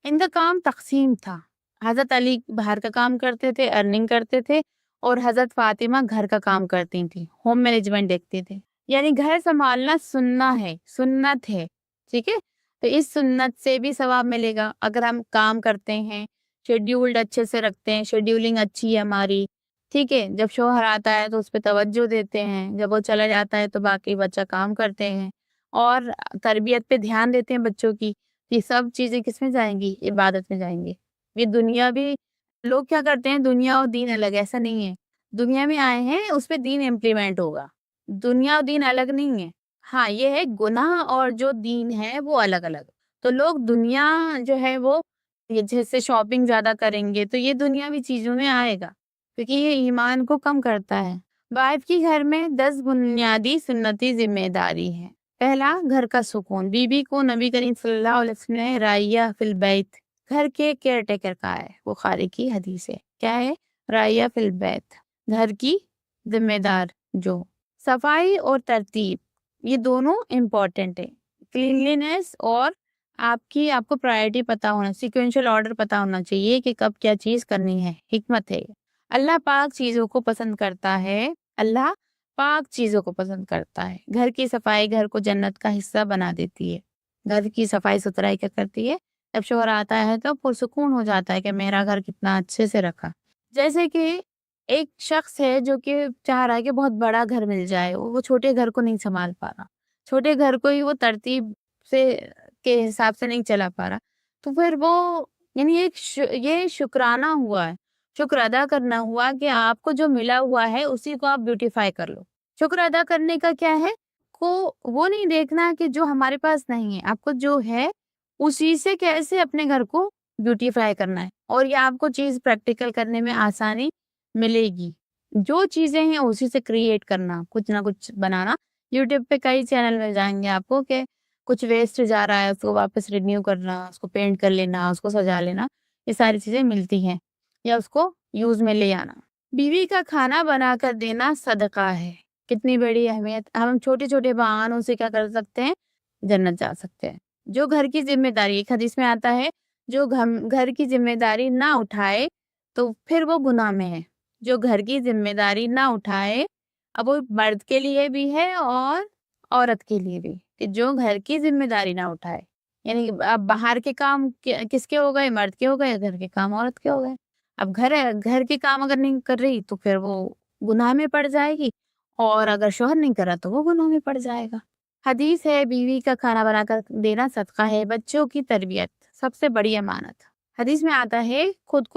ان کا کام تقسیم تھا. حضرت علی باہر کا کام کرتے تھے، ارننگ کرتے تھے، اور حضرت فاطمہ گھر کا کام کرتی تھی، ہوم مینجمنٹ دیکھتے تھے. یعنی گھر سنبھالنا سنت ہے، ٹھیک ہے. تو اس سنت سے بھی ثواب ملے گا اگر ہم کام کرتے ہیں، شیڈیولڈ اچھے سے رکھتے ہیں، شیڈیولنگ اچھی ہے ہماری، ٹھیک ہے. جب شوہر آتا ہے تو اس پہ توجہ دیتے ہیں، جب وہ چلا جاتا ہے تو باقی بچہ کام کرتے ہیں، اور تربیت پہ دھیان دیتے ہیں بچوں کی. یہ سب چیزیں کس میں جائیں گی؟ عبادت میں جائیں گی. یہ دنیا بھی لوگ کیا کرتے ہیں، دنیا اور دین الگ، ایسا نہیں ہے. دنیا میں آئے ہیں اس پہ دین امپلیمنٹ ہوگا، دنیا اور دین الگ نہیں ہے. ہاں یہ ہے گناہ اور جو دین ہے وہ الگ الگ. تو لوگ دنیا جو ہے وہ جیسے شاپنگ زیادہ کریں گے تو یہ دنیاوی چیزوں میں آئے گا. کیونکہ یہ ایمان کو کم کرتا ہے۔ وائف کی گھر میں 10 بنیادی سنتی ذمہ داری ہے۔ پہلا، گھر کا سکون۔ بیوی کو نبی کریم صلی اللہ علیہ وسلم نے رائیہ فی البیت، گھر کے کیئر ٹیکر کہا ہے۔ بخاری کی حدیث ہے۔ کیا ہے؟ رائیہ فی البیت، گھر کی ذمہ دار جو۔ صفائی اور ترتیب، یہ دونوں امپورٹنٹ ہے۔ کلینلینس اور آپ کو پرائرٹی پتا ہونا، سیکوینشل آرڈر پتا ہونا چاہیے کہ کب کیا چیز کرنی ہے۔ حکمت ہے۔ اللہ پاک چیزوں کو پسند کرتا ہے۔ اللہ پاک چیزوں کو پسند کرتا ہے۔ گھر کی صفائی گھر کو جنت کا حصہ بنا دیتی ہے۔ گھر کی صفائی ستھرائی کیا کرتی ہے؟ جب شوہر آتا ہے تو پرسکون ہو جاتا ہے کہ میرا گھر کتنا اچھے سے رکھا۔ جیسے کہ ایک شخص ہے جو کہ چاہ رہا ہے کہ بہت بڑا گھر مل جائے، وہ چھوٹے گھر کو نہیں سنبھال پا رہا، چھوٹے گھر کو ہی وہ ترتیب سے کے حساب سے نہیں چلا پا رہا، تو پھر وہ یعنی یہ شکرانہ ہوا ہے، شکر ادا کرنا ہوا کہ آپ کو جو ملا ہوا ہے اسی کو آپ بیوٹیفائی کر لو۔ شکر ادا کرنے کا کیا ہے؟ وہ نہیں دیکھنا کہ جو ہمارے پاس نہیں ہے، آپ کو جو ہے اسی سے کیسے اپنے گھر کو بیوٹیفائی کرنا ہے، اور یہ آپ کو چیز پریکٹیکل کرنے میں آسانی ملے گی۔ جو چیزیں ہیں اسی سے کریٹ کرنا، کچھ نہ کچھ بنانا۔ یوٹیوب پہ کئی چینل مل جائیں گے آپ کو کہ کچھ ویسٹ جا رہا ہے اس کو واپس رینیو کرنا، اس کو پینٹ کر لینا، اس کو سجا لینا، یہ ساری چیزیں ملتی ہیں، یا اس کو یوز میں لے آنا۔ بیوی کا کھانا بنا کر دینا صدقہ ہے۔ کتنی بڑی اہمیت! ہم چھوٹے چھوٹے بہانوں سے کیا کر سکتے ہیں؟ جنت جا سکتے ہیں۔ جو گھر کی ذمہ داری، ایک حدیث میں آتا ہے، جو گھر کی ذمہ داری نہ اٹھائے تو پھر وہ گناہ میں ہے۔ جو گھر کی ذمہ داری نہ اٹھائے، اب وہ مرد کے لیے بھی ہے اور عورت کے لیے بھی، کہ جو گھر کی ذمہ داری نہ اٹھائے، یعنی اب باہر کے کام کس کے ہو گئے؟ مرد کے ہو گئے، گھر کے کام عورت کے ہو گئے۔ اب گھر کے کام اگر نہیں کر رہی تو پھر وہ گناہ میں پڑ جائے گی، اور اگر شوہر نہیں کرا تو وہ گناہ میں پڑ جائے گا۔ حدیث ہے، بیوی کا کھانا بنا کر دینا صدقہ ہے۔ بچوں کی تربیت سب سے بڑی امانت۔ حدیث میں آتا ہے، خود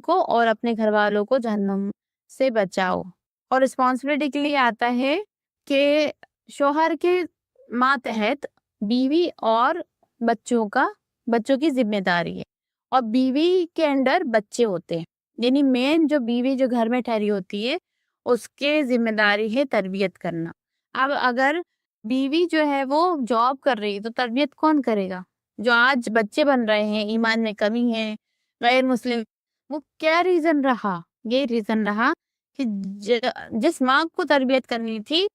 کو اور اپنے گھر والوں کو جہنم سے بچاؤ۔ اور رسپانسبلٹی کے لیے آتا ہے کہ شوہر کے ماتحت بیوی اور بچوں کی ذمہ داری ہے، اور بیوی کے انڈر بچے ہوتے ہیں، یعنی مین جو بیوی جو گھر میں ٹھہری ہوتی ہے اس کے ذمہ داری ہے تربیت کرنا۔ اب اگر بیوی جو ہے وہ جاب کر رہی تو تربیت کون کرے گا؟ جو آج بچے بن رہے ہیں، ایمان میں کمی ہے، غیر مسلم، وہ کیا ریزن رہا؟ یہ ریزن رہا کہ جس ماں کو تربیت کرنی تھی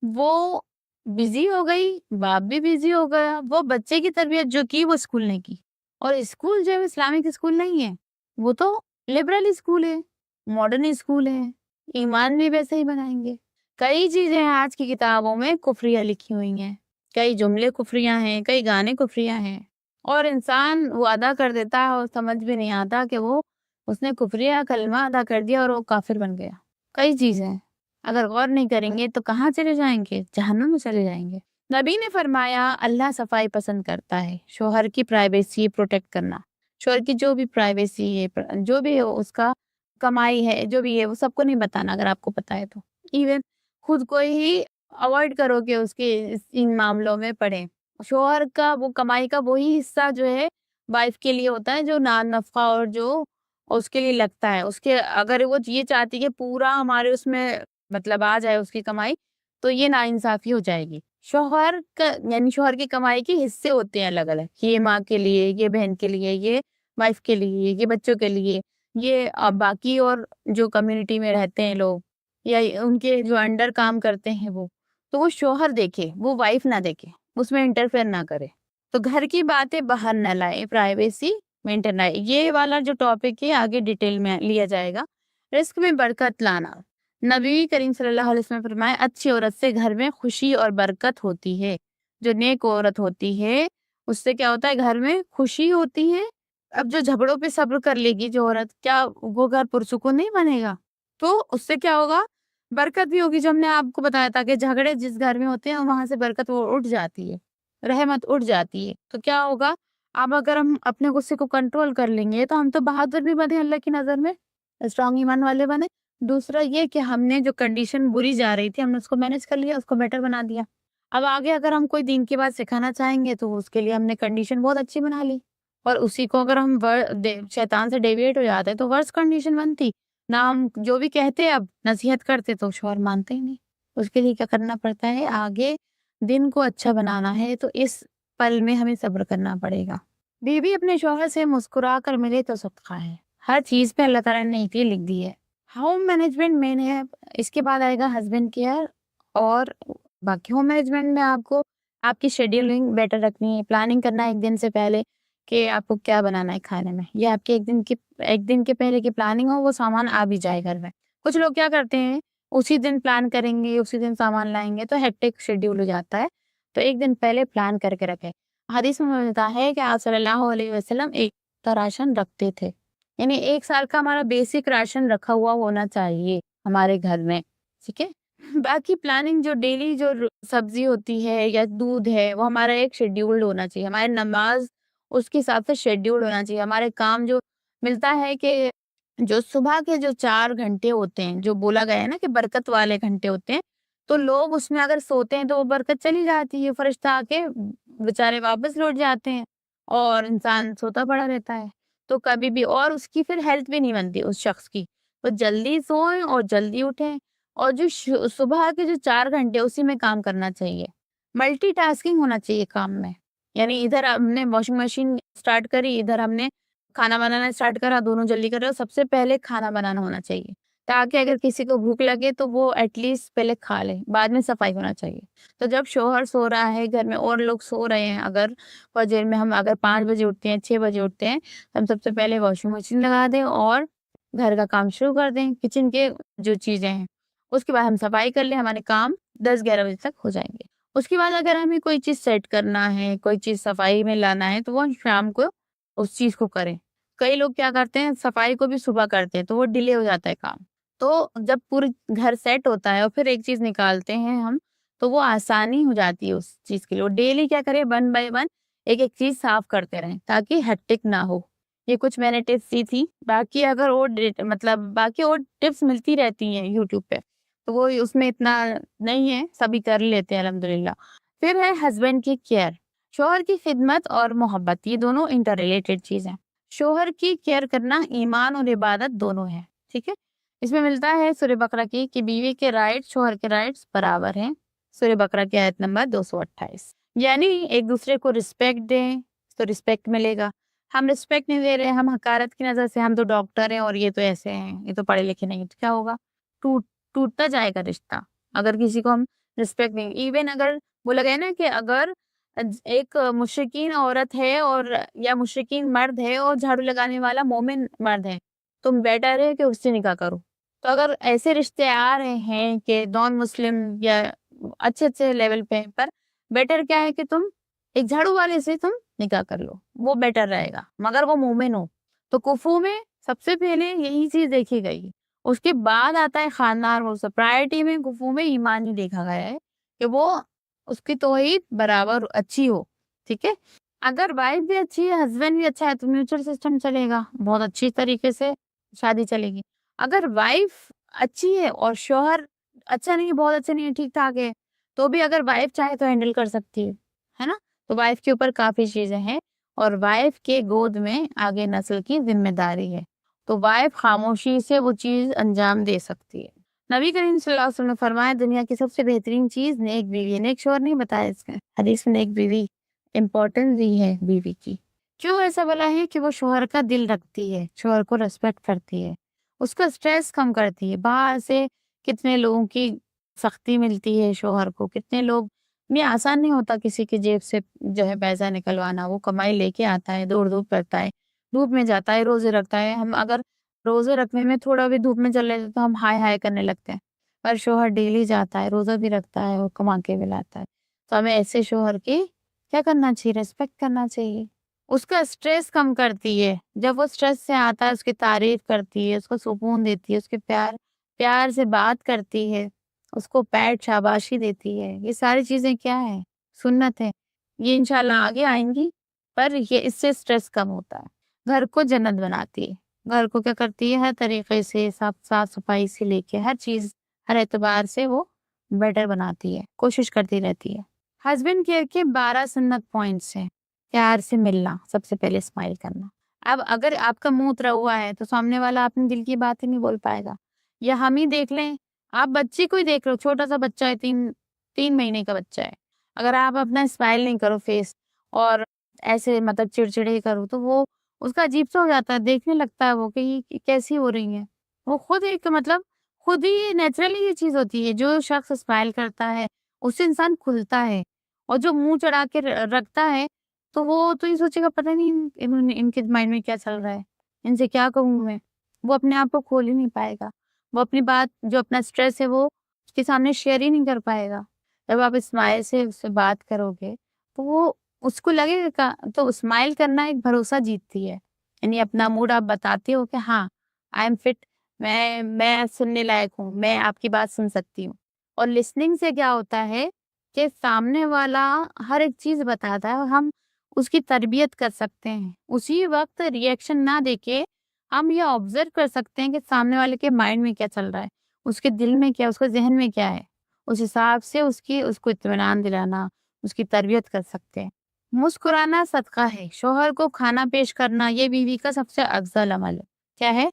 وہ بیزی ہو گئی، باپ بھی بیزی ہو گیا، وہ بچے کی تربیت جو کی وہ اسکول نے کی، اور اسکول جو ہے اسلامک اسکول نہیں ہے، وہ تو لبرل اسکول ہے، ماڈرن اسکول ہے، ایمان بھی ویسے ہی بنائیں گے۔ کئی چیزیں آج کی کتابوں میں کفریہ لکھی ہوئی ہیں، کئی جملے کفریہ ہیں، کئی گانے کفریہ ہیں، اور انسان وہ ادا کر دیتا ہے اور سمجھ بھی نہیں آتا کہ اس نے کفریہ کلمہ ادا کر دیا اور وہ کافر بن گیا۔ کئی چیزیں اگر غور نہیں کریں گے تو کہاں چلے جائیں گے؟ جہنم میں چلے جائیں گے۔ نبی نے فرمایا، اللہ صفائی پسند کرتا ہے۔ شوہر کی پرائیویسی پروٹیکٹ کرنا، شوہر کی جو بھی پرائیویسی ہے، جو بھی اس کا کمائی ہے، جو بھی ہے، وہ سب کو نہیں بتانا اگر آپ کو پتا ہے تو۔ ایون خود کو ہی اوائڈ کرو کہ اس کے ان معاملوں میں پڑے۔ شوہر کا وہ کمائی کا وہی حصہ جو ہے وائف کے لیے ہوتا ہے جو نفقہ اور جو اس کے لیے لگتا ہے، اس کے اگر وہ یہ چاہتی کہ پورا ہمارے اس میں مطلب آ جائے اس کی کمائی، تو یہ ناانصافی ہو جائے گی۔ شوہر کی کمائی کے حصے ہوتے ہیں الگ الگ، یہ ماں کے لیے، یہ بہن کے لیے، یہ وائف کے لیے، یہ بچوں کے لیے، یہ باقی اور جو کمیونٹی میں رہتے ہیں لوگ یا ان کے جو انڈر کام کرتے ہیں وہ شوہر دیکھے، وہ وائف نہ دیکھے، اس میں انٹرفیئر نہ کرے۔ تو گھر کی باتیں باہر نہ لائے، پرائیویسی مینٹین رہے۔ یہ والا جو ٹاپک ہے آگے ڈیٹیل میں لیا جائے گا۔ رزق میں برکت لانا، نبی کریم صلی اللہ علیہ وسلم نے فرمایا، اچھی عورت سے گھر میں خوشی اور برکت ہوتی ہے۔ جو نیک عورت ہوتی ہے اس سے کیا ہوتا ہے؟ گھر میں خوشی ہوتی ہے۔ اب جو جھگڑوں پہ صبر کر لے گی جو عورت، کیا وہ گھر پرسکون نہیں بنے گا؟ تو اس سے کیا ہوگا؟ برکت بھی ہوگی۔ جو ہم نے آپ کو بتایا تھا کہ جھگڑے جس گھر میں ہوتے ہیں وہاں سے برکت وہ اٹھ جاتی ہے، رحمت اٹھ جاتی ہے۔ تو کیا ہوگا؟ اب اگر ہم اپنے غصے کو کنٹرول کر لیں گے تو ہم تو بہادر بھی بنے اللہ کی نظر میں، اسٹرانگ ایمان والے بنے۔ دوسرا یہ کہ ہم نے جو کنڈیشن بری جا رہی تھی ہم نے اس کو مینج کر لیا، اس کو بیٹر بنا دیا۔ اب آگے اگر ہم کوئی دین کی بات سکھانا چاہیں گے تو اس کے لیے ہم نے کنڈیشن بہت اچھی بنا لی، اور اسی کو اگر ہم شیطان سے ڈیویٹ ہو جاتے تو ورس کنڈیشن بنتی، نہ ہم جو بھی کہتے اب نصیحت کرتے تو شوہر مانتے ہی نہیں. اس کے لیے کیا کرنا پڑتا ہے، آگے دن کو اچھا بنانا ہے تو اس پل میں ہمیں صبر کرنا پڑے گا. بیوی اپنے شوہر سے مسکرا کر ملے تو صدقہ ہے. ہر چیز پہ اللہ تعالیٰ نے نیکی لکھ دی ہے. ہوم مینجمنٹ مین ہے، اس کے بعد آئے گا ہسبینڈ کیئر. اور باقی ہوم مینجمنٹ میں آپ کو آپ کی شیڈیولنگ بیٹر رکھنی ہے، پلاننگ کرنا ہے ایک دن سے پہلے کہ آپ کو کیا بنانا ہے کھانے میں. یہ آپ کے ایک دن کے پہلے کی پلاننگ ہو، وہ سامان آ بھی جائے گھر میں. کچھ لوگ کیا کرتے ہیں، اسی دن پلان کریں گے، اسی دن سامان لائیں گے تو ہیکٹک شیڈیول ہو جاتا ہے. تو ایک دن پہلے پلان کر کے رکھے. حدیث میں ملتا ہے کہ آپ صلی اللہ علیہ وسلم ایک کا راشن رکھتے تھے، یعنی 1 سال کا ہمارا بیسک راشن رکھا ہوا ہونا چاہیے ہمارے گھر میں. ٹھیک ہے. باقی پلاننگ جو ڈیلی جو سبزی ہوتی ہے یا دودھ ہے وہ ہمارا ایک شیڈیولڈ ہونا چاہیے. ہماری نماز اس کے حساب سے شیڈیولڈ ہونا چاہیے. ہمارے کام جو ملتا ہے کہ جو صبح کے جو 4 گھنٹے ہوتے ہیں، جو بولا گیا ہے نا کہ برکت والے گھنٹے ہوتے ہیں، تو لوگ اس میں اگر سوتے ہیں تو وہ برکت چلی جاتی ہے، فرشتہ آ کے بےچارے واپس لوٹ جاتے ہیں اور انسان سوتا پڑا رہتا ہے. تو کبھی بھی، اور اس کی پھر ہیلتھ بھی نہیں بنتی اس شخص کی. تو جلدی سوئیں اور جلدی اٹھیں، اور جو صبح کے جو 4 گھنٹے اسی میں کام کرنا چاہیے. ملٹی ٹاسکنگ ہونا چاہیے کام میں، یعنی ادھر ہم نے واشنگ مشین اسٹارٹ کری، ادھر ہم نے کھانا بنانا اسٹارٹ کرا، دونوں جلدی کر رہے ہو. سب سے پہلے کھانا بنانا ہونا چاہیے تاکہ اگر کسی کو بھوک لگے تو وہ ایٹ لیسٹ پہلے کھا لے. بعد میں صفائی ہونا چاہیے. تو جب شوہر سو رہا ہے گھر میں اور لوگ سو رہے ہیں، اگر فجر میں ہم اگر 5 بجے اٹھتے ہیں، 6 بجے اٹھتے ہیں، ہم سب سے پہلے واشنگ مشین لگا دیں اور گھر کا کام شروع کر دیں. کچن کے جو چیزیں ہیں اس کے بعد ہم صفائی کر لیں، ہمارے کام 10-11 بجے تک ہو جائیں گے. اس کے بعد اگر ہمیں کوئی چیز سیٹ کرنا ہے، کوئی چیز صفائی میں لانا ہے تو وہ شام کو اس چیز کو کریں. کئی لوگ کیا کرتے ہیں، صفائی کو بھی صبح کرتے ہیں تو وہ ڈیلے ہو جاتا ہے کام. تو جب پورے گھر سیٹ ہوتا ہے اور پھر ایک چیز نکالتے ہیں ہم تو وہ آسانی ہو جاتی ہے اس چیز کے لیے. ڈیلی کیا کریں، 1 by 1 ایک ایک چیز صاف کرتے رہیں تاکہ ہیکٹک نہ ہو. یہ کچھ میں نے ٹپس دی تھی. باقی اگر اور باقی اور ٹپس ملتی رہتی ہیں یوٹیوب پہ تو وہ اس میں اتنا نہیں ہے، سبھی کر لیتے ہیں الحمدللہ. پھر ہے ہسبینڈ کی کیئر. شوہر کی خدمت اور محبت، یہ دونوں انٹر ریلیٹڈ چیز ہیں. شوہر کی کیئر کرنا ایمان اور عبادت دونوں ہے. ٹھیک ہے. اس میں ملتا ہے سورہ بقرہ کی کہ بیوی کے رائٹس شوہر کے رائٹس برابر ہیں. سورہ بقرہ کی آیت نمبر 228. یعنی ایک دوسرے کو رسپیکٹ دیں تو رسپیکٹ ملے گا. ہم رسپیکٹ نہیں دے رہے، ہم حقارت کی نظر سے، ہم تو ڈاکٹر ہیں اور یہ تو ایسے ہیں، یہ تو پڑھے لکھے نہیں، تو کیا ہوگا؟ ٹوٹتا جائے گا رشتہ اگر کسی کو ہم رسپیکٹ دیں. ایون اگر بولا گیا نا کہ اگر ایک مشرکین عورت ہے اور یا مشرکین مرد ہے اور جھاڑو لگانے والا مومن مرد ہے، تم بیٹر ہے کہ اس سے نکاح کرو. تو اگر ایسے رشتے آ رہے ہیں کہ نان مسلم یا اچھے لیول پہ، پر بیٹر کیا ہے کہ تم ایک جھاڑو والے سے تم نکاح کر لو، وہ بیٹر رہے گا مگر وہ مومن ہو. تو کفو میں سب سے پہلے یہی چیز دیکھی گئی. اس کے بعد آتا ہے خاندان. وہ پرائرٹی میں کفو میں ایمان ہی دیکھا گیا ہے کہ وہ اس کی توحید برابر اچھی ہو. ٹھیک ہے. اگر وائف بھی اچھی ہے، ہسبینڈ بھی اچھا ہے تو میوچل سسٹم چلے گا، بہت اچھی طریقے سے شادی چلے گی. اگر وائف اچھی ہے اور شوہر اچھا نہیں، بہت اچھا نہیں ہے، ٹھیک ٹھاک ہے، تو بھی اگر وائف چاہے تو ہینڈل کر سکتی ہے نا. تو وائف کے اوپر کافی چیزیں ہیں اور وائف کے گود میں آگے نسل کی ذمہ داری ہے. تو وائف خاموشی سے وہ چیز انجام دے سکتی ہے. نبی کریم صلی اللہ علیہ وسلم نے فرمایا دنیا کی سب سے بہترین چیز نیک بیوی ہے. نیک شوہر نہیں بتایا اس کا حدیث میں، نیک بیوی امپورٹنس دی ہے بیوی کی. کیوں ایسا بولا ہے کہ وہ شوہر کا دل رکھتی ہے، شوہر کو ریسپیکٹ کرتی ہے، اس کا سٹریس کم کرتی ہے. باہر سے کتنے لوگوں کی سختی ملتی ہے شوہر کو، کتنے لوگ، یہ آسان نہیں ہوتا کسی کی جیب سے جو ہے پیسہ نکلوانا. وہ کمائی لے کے آتا ہے، دوڑ دھوپ کرتا ہے، دھوپ میں جاتا ہے، روزے رکھتا ہے. ہم اگر روزے رکھنے میں تھوڑا بھی دھوپ میں چل رہے تو ہم ہائے ہائے کرنے لگتے ہیں، پر شوہر ڈیلی جاتا ہے، روزہ بھی رکھتا ہے اور کما کے بھی لاتا ہے. تو ہمیں ایسے شوہر کی کیا کرنا چاہیے؟ ریسپیکٹ کرنا چاہیے. اس کا سٹریس کم کرتی ہے. جب وہ سٹریس سے آتا ہے اس کی تعریف کرتی ہے، اس کو سکون دیتی ہے، اس کے پیار سے بات کرتی ہے، اس کو پیٹ شاباشی دیتی ہے. یہ ساری چیزیں کیا ہیں؟ سنت ہے. یہ انشاءاللہ آگے آئیں گی، پر یہ اس سے سٹریس کم ہوتا ہے. گھر کو جنت بناتی ہے. گھر کو کیا کرتی ہے؟ ہر طریقے سے صاف صفائی سے لے کے ہر چیز، ہر اعتبار سے وہ بیٹر بناتی ہے، کوشش کرتی رہتی ہے. ہسبینڈ کیئر کے 12 سنت پوائنٹس ہیں. پیار سے ملنا، سب سے پہلے اسمائل کرنا، اب اگر آپ کا منہ اترا ہوا ہے تو سامنے والا اپنے دل کی بات ہی نہیں بول پائے گا. یا ہم ہی دیکھ لیں، آپ بچے کو ہی دیکھ لو، چھوٹا سا بچہ ہے، 3 مہینے کا بچہ ہے. اگر آپ اپنا اسمائل نہیں کرو فیس اور ایسے مطلب چڑچڑے کرو تو وہ اس کا عجیب سا ہو جاتا ہے، دیکھنے لگتا ہے وہ کہ یہ کیسی ہو رہی ہیں. وہ خود ایک مطلب خود ہی نیچرلی یہ چیز ہوتی ہے. جو شخص اسمائل کرتا ہے اس سے انسان کھلتا ہے، اور جو منہ چڑھا کے رکھتا ہے تو وہ تو یہ سوچے گا پتہ نہیں ان کے مائنڈ میں کیا چل رہا ہے، ان سے کیا کہوں میں. وہ اپنے آپ کو کھول ہی نہیں پائے گا. وہ اپنی بات جو اپنا اسٹریس ہے وہ اس کے سامنے شیئر ہی نہیں کر پائے گا. جب آپ اسمائل سے اس سے بات کرو گے تو وہ اس کو لگے گا. تو اسمائل کرنا ایک بھروسہ جیتتی ہے. یعنی اپنا موڈ آپ بتاتے ہو کہ ہاں آئی ایم فٹ، میں سننے لائق ہوں، میں آپ کی بات سن سکتی ہوں. اور لسننگ سے کیا ہوتا ہے کہ سامنے والا ہر ایک چیز بتاتا ہے اور ہم اس کی تربیت کر سکتے ہیں. اسی وقت ریئیکشن نہ دے کے ہم یہ آبزرو کر سکتے ہیں کہ سامنے والے کے مائنڈ میں کیا چل رہا ہے، اس کے دل میں کیا، اس کے ذہن میں کیا ہے. اس حساب سے اس کو اطمینان دلانا، اس کی تربیت کر سکتے ہیں. مسکرانا صدقہ ہے. شوہر کو کھانا پیش کرنا یہ بیوی کا سب سے افضل عمل ہے. کیا ہے؟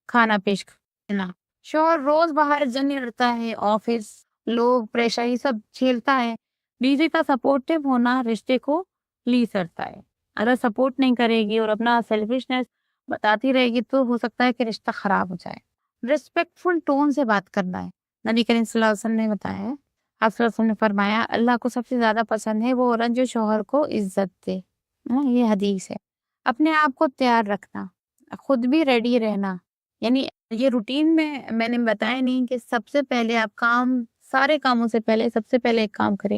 کھانا پیش کرنا. شوہر روز باہر جن لڑتا ہے، آفس، لوگ، پریشر، یہ سب جھیلتا ہے. بیوی کا سپورٹو ہونا رشتے کو لی سرتا ہے. اگر سپورٹ نہیں کرے گی اور اپنا سیلفشنس بتاتی رہے گی تو ہو سکتا ہے کہ رشتہ خراب ہو جائے. ریسپیکٹفل ٹون سے بات کرنا ہے. نبی کریم صلی اللہ علیہ وسلم نے بتایا ہے، آپ صلی اللہ علیہ وسلم نے فرمایا اللہ کو سب سے زیادہ پسند ہے وہ عورت جو شوہر کو عزت دے. یہ حدیث ہے. اپنے آپ کو تیار رکھنا، خود بھی ریڈی رہنا. یعنی یہ روٹین میں نے بتایا نہیں کہ سب سے پہلے آپ سارے کاموں سے پہلے سب سے پہلے ایک کام کریں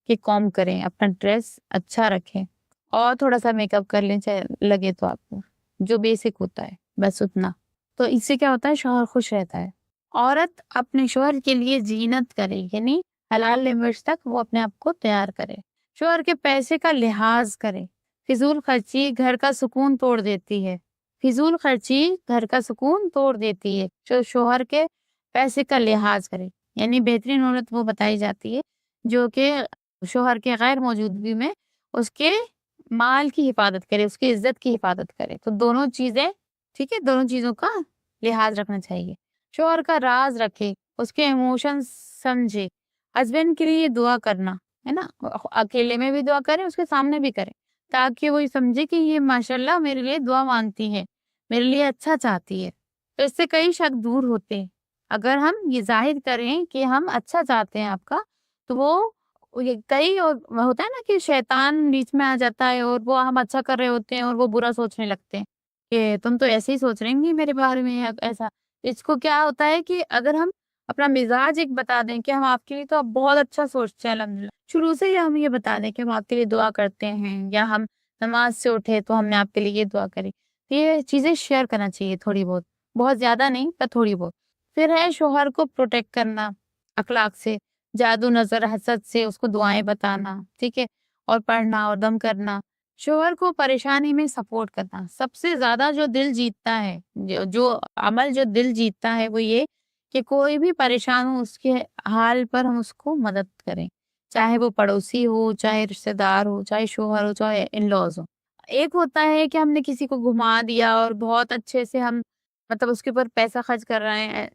کہ کام کریں، اپنا ڈریس اچھا رکھیں اور تھوڑا سا میک اپ کر لیں چاہے لگے تو آپ کو، جو بیسک ہوتا ہے بس اتنا. تو اس سے کیا ہوتا ہے شوہر خوش رہتا ہے. عورت اپنے شوہر کے لیے زینت کرے، یعنی حلال لمٹس تک وہ اپنے آپ کو تیار کرے. شوہر کے پیسے کا لحاظ کرے. فضول خرچی گھر کا سکون توڑ دیتی ہے. فضول خرچی گھر کا سکون توڑ دیتی ہے. جو شوہر کے پیسے کا لحاظ کرے، یعنی بہترین عورت وہ بتائی جاتی ہے جو کہ شوہر کے غیر موجودگی میں اس کے مال کی حفاظت کرے، اس کی عزت کی حفاظت کرے. تو دونوں چیزیں ٹھیک ہے، دونوں چیزوں کا لحاظ رکھنا چاہیے. شوہر کا راز رکھے، اس کے ایموشن سمجھے. ہسبینڈ کے لیے دعا کرنا ہے نا، اکیلے میں بھی دعا کرے، اس کے سامنے بھی کرے، تاکہ وہ سمجھے کہ یہ ماشاءاللہ میرے لیے دعا مانگتی ہے، میرے لیے اچھا چاہتی ہے. تو اس سے کئی شک دور ہوتے ہیں. اگر ہم یہ ظاہر کریں کہ ہم اچھا چاہتے ہیں آپ کا، تو وہ یہ کئی اور ہوتا ہے نا کہ شیطان بیچ میں آ جاتا ہے اور وہ ہم اچھا کر رہے ہوتے ہیں اور وہ برا سوچنے لگتے ہیں کہ تم تو ایسے ہی سوچ رہی گی میرے بارے میں ایسا. اس کو کیا ہوتا ہے کہ اگر ہم اپنا مزاج ایک بتا دیں کہ ہم آپ کے لیے تو بہت اچھا سوچتے ہیں الحمدللہ، شروع سے ہی ہم یہ بتا دیں کہ ہم آپ کے لیے دعا کرتے ہیں، یا ہم نماز سے اٹھے تو ہم نے آپ کے لیے یہ دعا کری. یہ چیزیں شیئر کرنا چاہیے تھوڑی بہت زیادہ نہیں پر تھوڑی بہت. پھر ہے شوہر کو پروٹیکٹ کرنا اخلاق سے، جادو نظر حسد سے اس کو دعائیں بتانا، ٹھیک ہے، اور پڑھنا اور دم کرنا. شوہر کو پریشانی میں سپورٹ کرنا. سب سے زیادہ جو دل جیتتا ہے، جو عمل جو دل جیتتا ہے وہ یہ کہ کوئی بھی پریشان ہو اس کے حال پر ہم اس کو مدد کریں، چاہے وہ پڑوسی ہو، چاہے رشتہ دار ہو، چاہے شوہر ہو، چاہے ان لاز ہو. ایک ہوتا ہے کہ ہم نے کسی کو گھما دیا اور بہت اچھے سے ہم مطلب اس کے اوپر پیسہ خرچ کر رہے ہیں،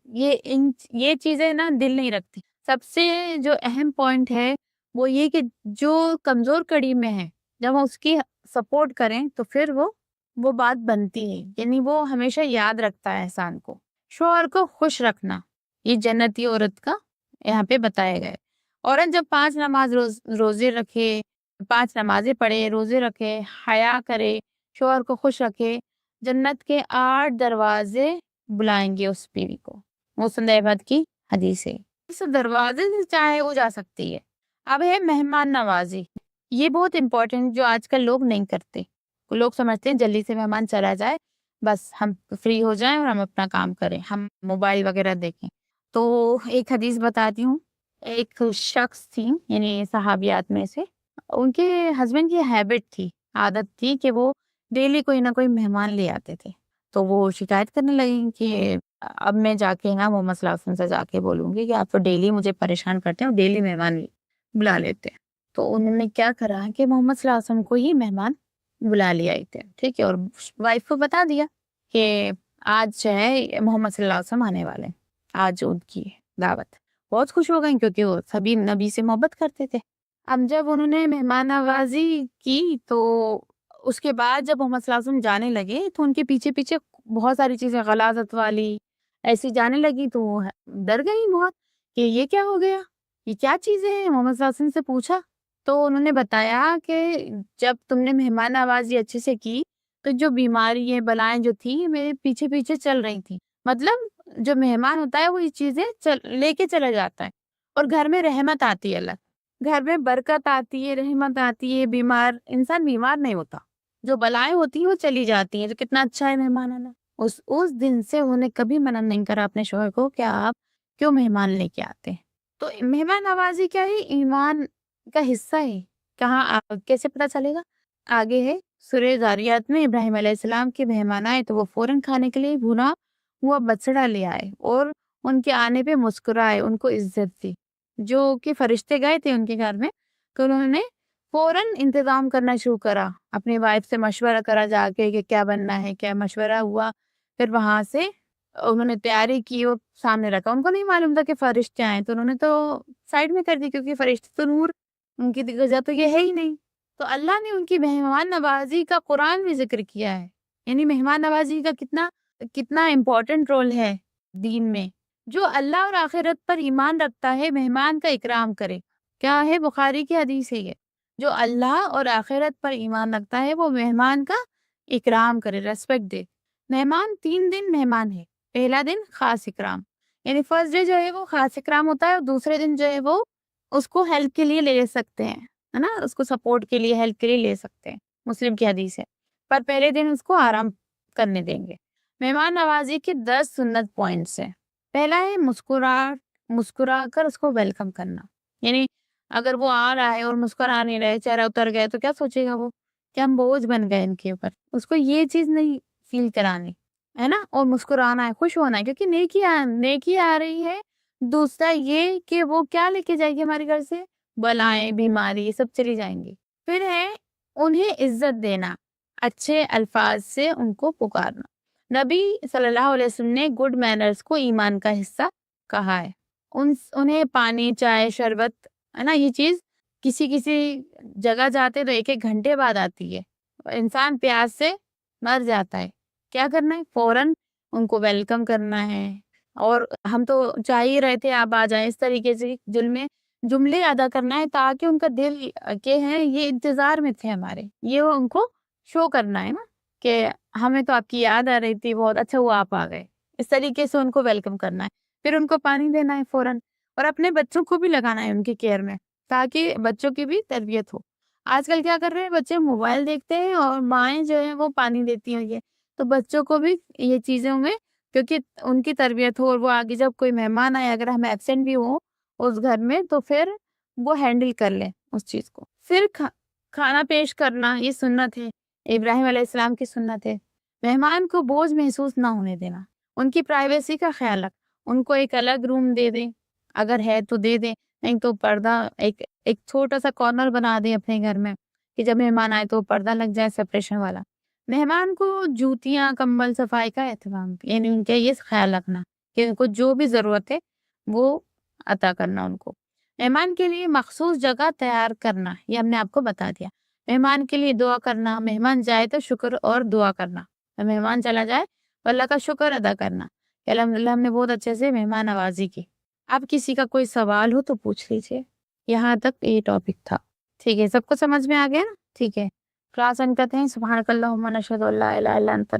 یہ چیزیں نا دل نہیں رکھتی. سب سے جو اہم پوائنٹ ہے وہ یہ کہ جو کمزور کڑی میں ہے جب ہم اس کی سپورٹ کریں تو پھر وہ بات بنتی ہے، یعنی وہ ہمیشہ یاد رکھتا ہے احسان کو. شوہر کو خوش رکھنا یہ جنتی عورت کا یہاں پہ بتایا گیا ہے. عورت جب 5 نماز روزے رکھے، 5 نمازیں پڑھے، روزے رکھے، حیا کرے، شوہر کو خوش رکھے، جنت کے 8 دروازے بلائیں گے اس بیوی کو. مسند احمد کی حدیث ہے. اس دروازے سے چاہے وہ جا سکتی ہے. اب ہے مہمان نوازی. یہ بہت امپورٹنٹ جو آج کل لوگ نہیں کرتے. لوگ سمجھتے ہیں جلدی سے مہمان چلا جائے بس ہم فری ہو جائیں اور ہم اپنا کام کریں، ہم موبائل وغیرہ دیکھیں. تو ایک حدیث بتاتی ہوں. ایک شخص تھی یعنی صحابیات میں سے، ان کے ہسبینڈ کی ہیبٹ تھی، عادت تھی کہ وہ ڈیلی کوئی نہ کوئی مہمان لے آتے تھے. تو وہ شکایت کرنے لگیں کہ اب میں جا کے نا محمد صلی اللہ علیہ وسلم سے جا کے بولوں گی کہ آپ تو ڈیلی مجھے پریشان کرتے ہیں اور ڈیلی مہمان بلا لیتے ہیں. تو انہوں نے کیا کرا کہ محمد صلی اللہ علیہ وسلم کو ہی مہمان بلا لیا تھے، ٹھیک ہے، اور وائف کو بتا دیا کہ آج جو ہے محمد صلی اللہ علیہ وسلم آنے والے ہیں، آج ان کی دعوت. بہت خوش ہو گئیں کیونکہ وہ سبھی نبی سے محبت کرتے تھے. اب جب انہوں نے مہمان نوازی کی تو اس کے بعد جب محمد صلی اللہ علیہ وسلم جانے لگے تو ان کے پیچھے پیچھے بہت ساری چیزیں غلاظت والی ایسی جانے لگی تو وہ ڈر گئی بہت کہ یہ کیا ہو گیا، یہ کیا چیزیں ہیں. محمد صلی اللہ علیہ وسلم سے پوچھا تو انہوں نے بتایا کہ جب تم نے مہمان نوازی اچھے سے کی تو جو بیماری بلائیں جو تھی میرے پیچھے پیچھے چل رہی تھی. مطلب جو مہمان ہوتا ہے وہ یہ چیزیں لے کے چلا جاتا ہے اور گھر میں رحمت آتی ہے، اللہ گھر میں برکت آتی ہے، رحمت آتی ہے. انسان بیمار نہیں ہوتا، جو بلائیں ہوتی ہیں وہ چلی جاتی ہیں. جو کتنا اچھا ہے مہمان آنا. اس دن سے انہوں نے کبھی منع نہیں کرا اپنے شوہر کو کہ آپ کیوں مہمان لے کے آتے ہیں. تو مہمان نوازی کیا ہے، ایمان کا حصہ ہے. کہاں کیسے پتا چلے گا؟ آگے ہے سورہ ذاریات میں ابراہیم علیہ السلام کے مہمان آئے تو وہ فوراً کھانے کے لیے بھونا ہوا بچڑا لے آئے اور ان کے آنے پہ مسکرائے، ان کو عزت دی. جو کہ فرشتے گئے تھے ان کے گھر میں تو انہوں نے فوراً انتظام کرنا شروع کرا. اپنی وائف سے مشورہ کرا جا کے کہ کیا بننا ہے، کیا مشورہ ہوا. پھر وہاں سے انہوں نے تیاری کی اور سامنے رکھا. ان کو نہیں معلوم تھا کہ فرشتے آئے تو انہوں نے تو سائڈ میں کر دی کیونکہ فرشتے تو نور، ان کی غذا تو یہ ہے ہی نہیں. تو اللہ نے ان کی مہمان نوازی کا قرآن میں ذکر کیا ہے. یعنی مہمان نوازی کا کتنا امپورٹنٹ رول ہے دین میں. جو اللہ اور آخرت پر ایمان رکھتا ہے مہمان کا اکرام کرے. کیا ہے؟ بخاری کی حدیث ہے یہ. جو اللہ اور آخرت پر ایمان رکھتا ہے وہ مہمان کا اکرام کرے، ریسپیکٹ دے. مہمان 3 دن مہمان ہے. پہلا دن خاص اکرام، یعنی فرسٹ ڈے جو ہے وہ خاص اکرام ہوتا ہے اور دوسرے دن جو ہے وہ اس کو ہیلپ کے لیے لے سکتے ہیں، ہے نا، اس کو سپورٹ کے لیے ہیلپ کے لیے لے سکتے ہیں. مسلم کی حدیث ہے. پر پہلے دن اس کو آرام کرنے دیں گے. مہمان نوازی کے 10 سنت پوائنٹس ہیں. پہلا ہے مسکرا کر اس کو ویلکم کرنا. یعنی اگر وہ آ رہا ہے اور مسکرا نہیں رہے، چہرہ اتر گئے تو کیا سوچے گا وہ کہ ہم بوجھ بن گئے ان کے اوپر. اس کو یہ چیز نہیں فیل کرانی ہے نا، اور مسکرانا ہے، خوش ہونا ہے کیونکہ نیکی آ رہی ہے. دوسرا یہ کہ وہ کیا لے کے جائے گی ہمارے گھر سے، بلائیں بیماری یہ سب چلی جائیں گی. پھر ہے انہیں عزت دینا، اچھے الفاظ سے ان کو پکارنا. نبی صلی اللہ علیہ وسلم نے گڈ مینرز کو ایمان کا حصہ کہا ہے. انہیں پانی، چائے، شربت، ہے نا، یہ چیز کسی جگہ جاتے تو 1 گھنٹے بعد آتی ہے. انسان پیاس سے مر جاتا ہے. کیا کرنا ہے؟ فوراً ان کو ویلکم کرنا ہے. اور ہم تو چاہ ہی رہے تھے آپ آ جائیں، اس طریقے سے جملے ادا کرنا ہے تاکہ ان کا دل کے ہیں یہ انتظار میں تھے ہمارے، یہ ان کو شو کرنا ہے نا کہ ہمیں تو آپ کی یاد آ رہی تھی، بہت اچھا ہوا آپ آ گئے. اس طریقے سے ان کو ویلکم کرنا ہے. پھر ان کو پانی دینا ہے فوراً، اور اپنے بچوں کو بھی لگانا ہے ان کی کیئر میں تاکہ بچوں کی بھی تربیت ہو. آج کل کیا کر رہے ہیں بچے، موبائل دیکھتے ہیں اور مائیں جو ہیں وہ پانی دیتی ہیں. تو بچوں کو بھی یہ چیزوں میں کیونکہ ان کی تربیت ہو اور وہ آگے جب کوئی مہمان آئے اگر ہم ایبسینٹ بھی ہوں اس گھر میں تو پھر وہ ہینڈل کر لیں اس چیز کو. پھر کھانا پیش کرنا، یہ سنت ہے، ابراہیم علیہ السلام کی سنت ہے. مہمان کو بوجھ محسوس نہ ہونے دینا، ان کی پرائیویسی کا خیال رکھ. ان کو ایک الگ روم دے دیں، اگر ہے تو دے دیں، نہیں تو پردہ ایک چھوٹا سا کارنر بنا دیں اپنے گھر میں کہ جب مہمان آئے تو پردہ لگ جائے سپریشن والا. مہمان کو جوتیاں، کمبل، صفائی کا اہتمام، یعنی ان کا یہ خیال رکھنا کہ ان کو جو بھی ضرورت ہے وہ عطا کرنا. ان کو مہمان کے لیے مخصوص جگہ تیار کرنا، یہ ہم نے آپ کو بتا دیا. مہمان کے لیے دعا کرنا، مہمان جائے تو شکر اور دعا کرنا، مہمان چلا جائے تو اللہ کا شکر ادا کرنا کہ الحمدللہ ہم نے بہت اچھے سے مہمان نوازی کی. اب کسی کا کوئی سوال ہو تو پوچھ لیجیے. یہاں تک یہ ٹاپک تھا. ٹھیک ہے، سب کو سمجھ میں آ گیا نا؟ ٹھیک ہے، کلاس اینڈ کرتے ہیں. سبحانک اللہم نشہد ان لا الہ الا انت